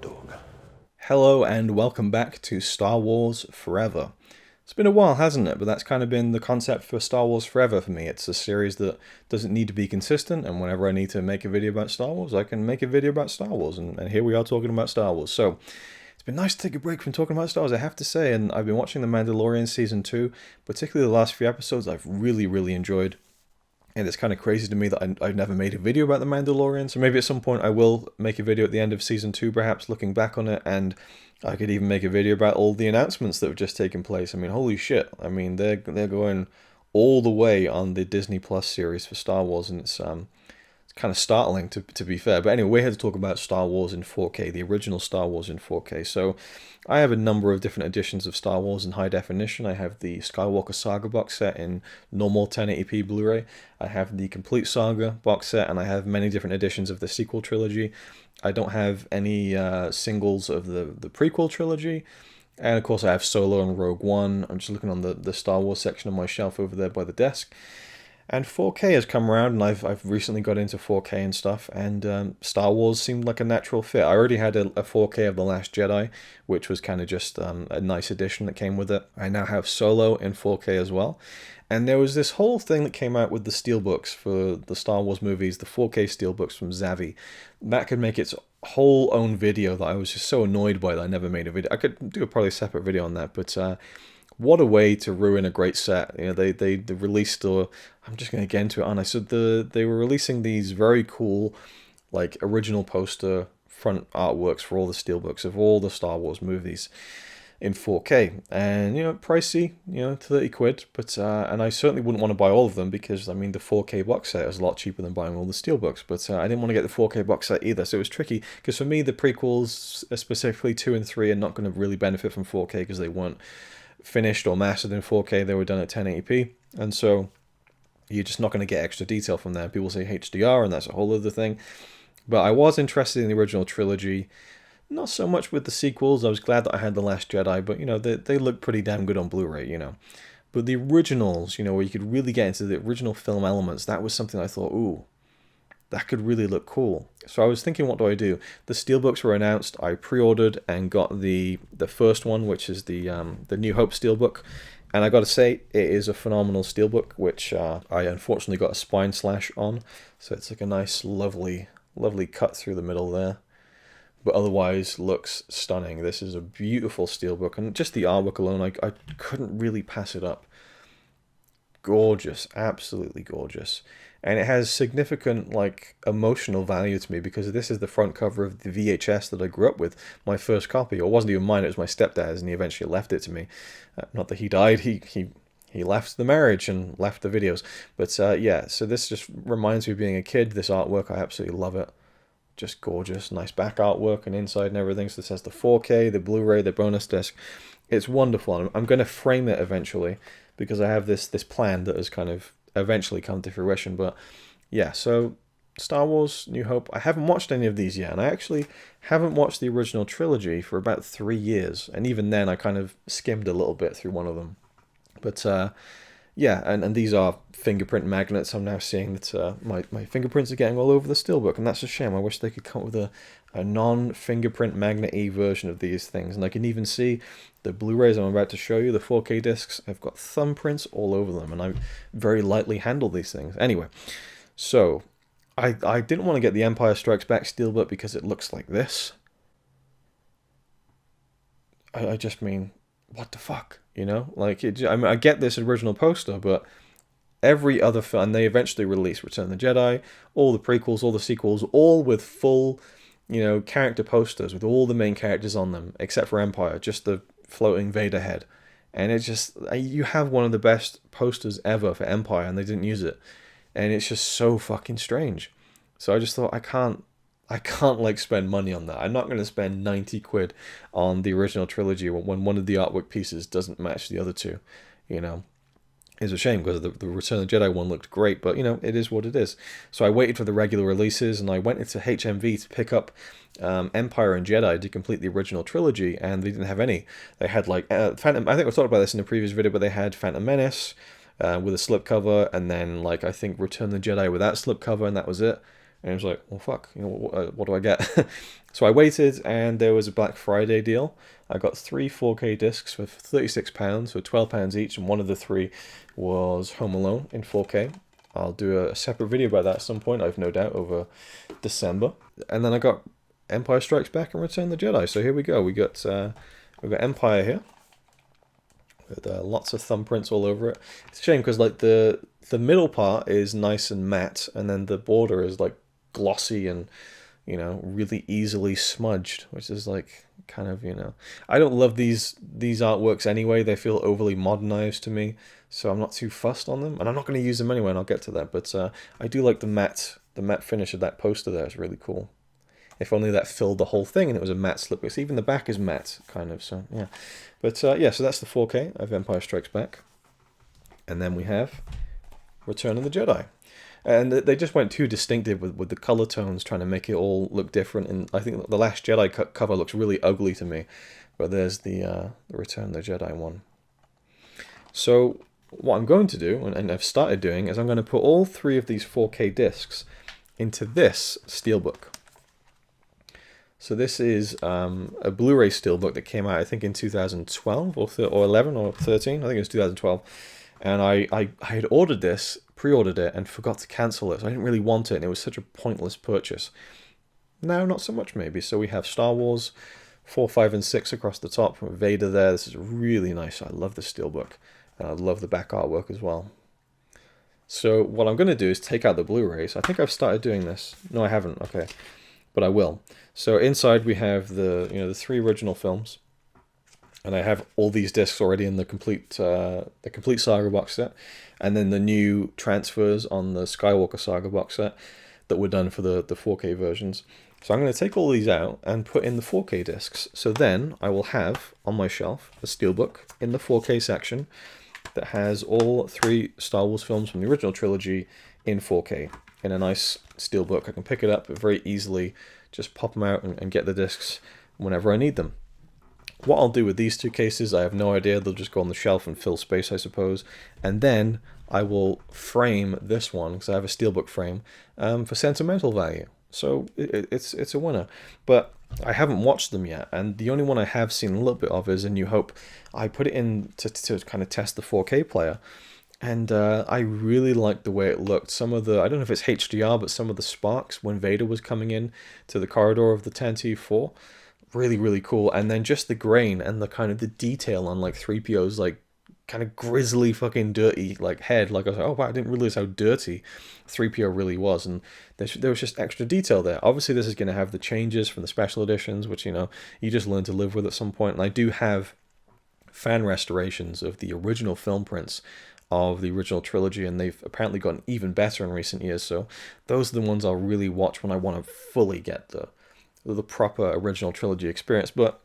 dog. Hello and welcome back to Star Wars Forever. It's been a while, hasn't it? But that's kind of been the concept for Star Wars Forever for me. It's a series that doesn't need to be consistent, and whenever I need to make a video about Star Wars, I can make a video about Star Wars, and here we are talking about Star Wars. So, it's been nice to take a break from talking about Star Wars, I have to say, and I've been watching The Mandalorian Season 2, particularly the last few episodes I've really enjoyed. And it's kind of crazy to me that I've never made a video about The Mandalorian, so maybe at some point I will make a video at the end of Season 2, perhaps, looking back on it, and I could even make a video about all the announcements that have just taken place. I mean, holy shit. I mean, they're going all the way on the Disney Plus series for Star Wars, and it's kind of startling to be fair. But anyway, we're here to talk about Star Wars in 4K, the original Star Wars in 4K. So I have a number of different editions of Star Wars in high definition. I have the Skywalker Saga box set in normal 1080p Blu-ray. I have the Complete Saga box set, and I have many different editions of the sequel trilogy. I don't have any singles of the prequel trilogy. And of course I have Solo and Rogue One. I'm just looking on the Star Wars section of my shelf over there by the desk. And 4K has come around, and I've recently got into 4K and stuff, and Star Wars seemed like a natural fit. I already had a 4K of The Last Jedi, which was kind of just a nice addition that came with it. I now have Solo in 4K as well. And there was this whole thing that came out with the steelbooks for the Star Wars movies, the 4K steelbooks from Zavvi. That could make its whole own video that I was just so annoyed by that I never made a video. I could do probably a separate video on that, but what a way to ruin a great set. You know, they released, or I'm just going to get into it, aren't I? So they were releasing these very cool, like, original poster front artworks for all the steelbooks of all the Star Wars movies in 4K, and pricey, 30 quid, but and I certainly wouldn't want to buy all of them, because I mean the 4K box set is a lot cheaper than buying all the steelbooks, but I didn't want to get the 4K box set either, so it was tricky, because for me the prequels, specifically 2 and 3, are not going to really benefit from 4K because they weren't finished or mastered in 4K, they were done at 1080p, and so you're just not going to get extra detail from there. People say HDR, and that's a whole other thing, but I was interested in the original trilogy. Not so much with the sequels. I was glad that I had The Last Jedi, but they look pretty damn good on Blu-ray, But the originals, where you could really get into the original film elements, that was something I thought, ooh, that could really look cool. So I was thinking, what do I do? The steelbooks were announced. I pre-ordered and got the first one, which is the New Hope Steelbook. And I got to say, it is a phenomenal steelbook, which I unfortunately got a spine slash on. So it's like a nice, lovely cut through the middle there. But otherwise looks stunning. This is a beautiful steelbook, and just the artwork alone, I couldn't really pass it up. Gorgeous, absolutely gorgeous. And it has significant, like, emotional value to me, because this is the front cover of the VHS that I grew up with, my first copy. Or it wasn't even mine, it was my stepdad's, and he eventually left it to me. Not that he died, he left the marriage and left the videos. But yeah, so this just reminds me of being a kid. This artwork, I absolutely love it. Just gorgeous, nice back artwork and inside and everything. So this has the 4K, the Blu-ray, the bonus disc. It's wonderful. I'm going to frame it eventually, because I have this plan that has kind of eventually come to fruition. But yeah, so Star Wars New Hope. I haven't watched any of these yet, and I actually haven't watched the original trilogy for about 3 years. And even then, I kind of skimmed a little bit through one of them. But yeah, and these are fingerprint magnets. I'm now seeing that my fingerprints are getting all over the steelbook, and that's a shame. I wish they could come up with a non-fingerprint magnet-y version of these things. And I can even see the Blu-rays I'm about to show you, the 4K discs, have got thumbprints all over them, and I very lightly handle these things. Anyway, so I didn't want to get the Empire Strikes Back steelbook because it looks like this. I just mean, what the fuck? Like, I mean, I get this original poster, but every other film, and they eventually released Return of the Jedi, all the prequels, all the sequels, all with full, character posters with all the main characters on them, except for Empire, just the floating Vader head. And it's just, you have one of the best posters ever for Empire, and they didn't use it. And it's just so fucking strange. So I just thought, I can't like spend money on that. I'm not going to spend 90 quid on the original trilogy when one of the artwork pieces doesn't match the other two. It's a shame, because the Return of the Jedi one looked great, but it is what it is. So I waited for the regular releases, and I went into HMV to pick up Empire and Jedi to complete the original trilogy, and they didn't have any. They had like Phantom. I think we talked about this in the previous video, but they had Phantom Menace with a slipcover, and then like I think Return of the Jedi with that slipcover, and that was it. And I was like, well, fuck, you know, what do I get? So I waited, and there was a Black Friday deal. I got 3 4K discs for £36, so £12 each, and one of the 3 was Home Alone in 4K. I'll do a separate video about that at some point, I've no doubt, over December. And then I got Empire Strikes Back and Return of the Jedi. So here we go. We've got Empire here, with lots of thumbprints all over it. It's a shame because like the middle part is nice and matte, and then the border is like glossy and, you know, really easily smudged, which is like kind of, you know, I don't love these artworks anyway. They feel overly modernized to me, so I'm not too fussed on them, and I'm not going to use them anyway, and I'll get to that. But I do like the matte finish of that poster there. It's really cool. If only that filled the whole thing and it was a matte slip. Because even the back is matte, kind of, so yeah. But yeah, so that's the 4K of Empire Strikes Back. And then we have Return of the Jedi. And they just went too distinctive with the color tones, trying to make it all look different. And I think the Last Jedi cover looks really ugly to me. But there's the Return of the Jedi one. So what I'm going to do, and I've started doing, is I'm going to put all 3 of these 4K discs into this Steelbook. So this is a Blu-ray Steelbook that came out, I think, in 2012 or 11 or 13. I think it was 2012. And I had ordered this, pre-ordered it, and forgot to cancel it. So I didn't really want it, and it was such a pointless purchase. Now, not so much, maybe. So we have Star Wars 4, 5, and 6 across the top. Vader there. This is really nice. I love the Steelbook. And I love the back artwork as well. So what I'm going to do is take out the Blu-rays. I think I've started doing this. No, I haven't. Okay. But I will. So inside we have the 3 original films, and I have all these discs already in the complete Saga box set, and then the new transfers on the Skywalker Saga box set that were done for the 4K versions. So I'm going to take all these out and put in the 4K discs. So then I will have on my shelf a Steelbook in the 4K section that has all 3 Star Wars films from the original trilogy in 4K. In a nice Steelbook. I can pick it up very easily, just pop them out and get the discs whenever I need them. What I'll do with these 2 cases, I have no idea. They'll just go on the shelf and fill space, I suppose. And then I will frame this one, because I have a Steelbook frame, for sentimental value. So it's a winner. But I haven't watched them yet, and the only one I have seen a little bit of is A New Hope. I put it in to kind of test the 4K player. And I really liked the way it looked. Some of the, I don't know if it's HDR, but some of the sparks when Vader was coming in to the corridor of the Tantive 4, really, really cool. And then just the grain and the kind of the detail on like 3PO's like kind of grisly fucking dirty like head. Like I was like, oh wow, I didn't realize how dirty 3PO really was. And there was just extra detail there. Obviously this is going to have the changes from the special editions, which, you know, you just learn to live with at some point. And I do have fan restorations of the original film prints of the original trilogy, and they've apparently gotten even better in recent years. So those are the ones I'll really watch when I want to fully get the proper original trilogy experience. But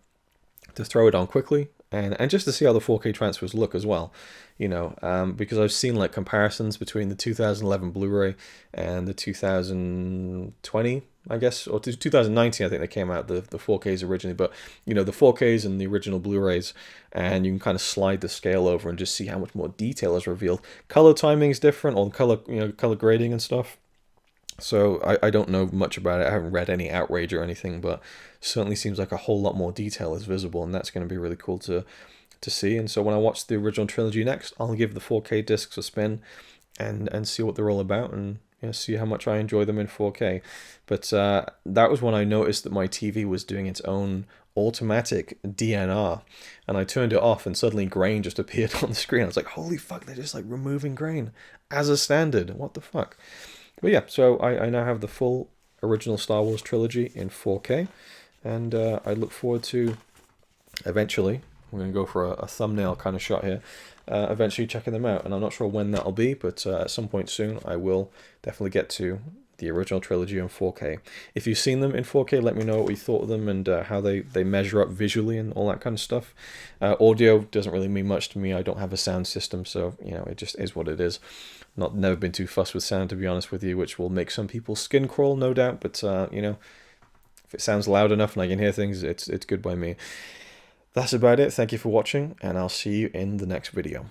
to throw it on quickly and just to see how the 4K transfers look as well, you know, because I've seen like comparisons between the 2011 Blu-ray and the 2020, I guess, or 2019, I think they came out, the 4Ks originally, but, you know, the 4Ks and the original Blu-rays, and you can kind of slide the scale over and just see how much more detail is revealed. Color timing is different, or color, you know, color grading and stuff. So I don't know much about it. I haven't read any outrage or anything, but certainly seems like a whole lot more detail is visible, and that's going to be really cool to see. And so when I watch the original trilogy next, I'll give the 4K discs a spin and see what they're all about, and, you know, see how much I enjoy them in 4K. But that was when I noticed that my TV was doing its own automatic DNR, and I turned it off, and suddenly grain just appeared on the screen. I was like, holy fuck, they're just like removing grain as a standard. What the fuck? But yeah, so I now have the full original Star Wars trilogy in 4K, and I look forward to eventually, we're going to go for a thumbnail kind of shot here, eventually checking them out. And I'm not sure when that'll be, but at some point soon I will definitely get to the original trilogy in 4K. If you've seen them in 4K, let me know what you thought of them and how they measure up visually and all that kind of stuff. Audio doesn't really mean much to me. I don't have a sound system, so, you know, it just is what it is. Never been too fussed with sound, to be honest with you, which will make some people's skin crawl, no doubt. But you know, if it sounds loud enough and I can hear things, it's good by me. That's about it. Thank you for watching, and I'll see you in the next video.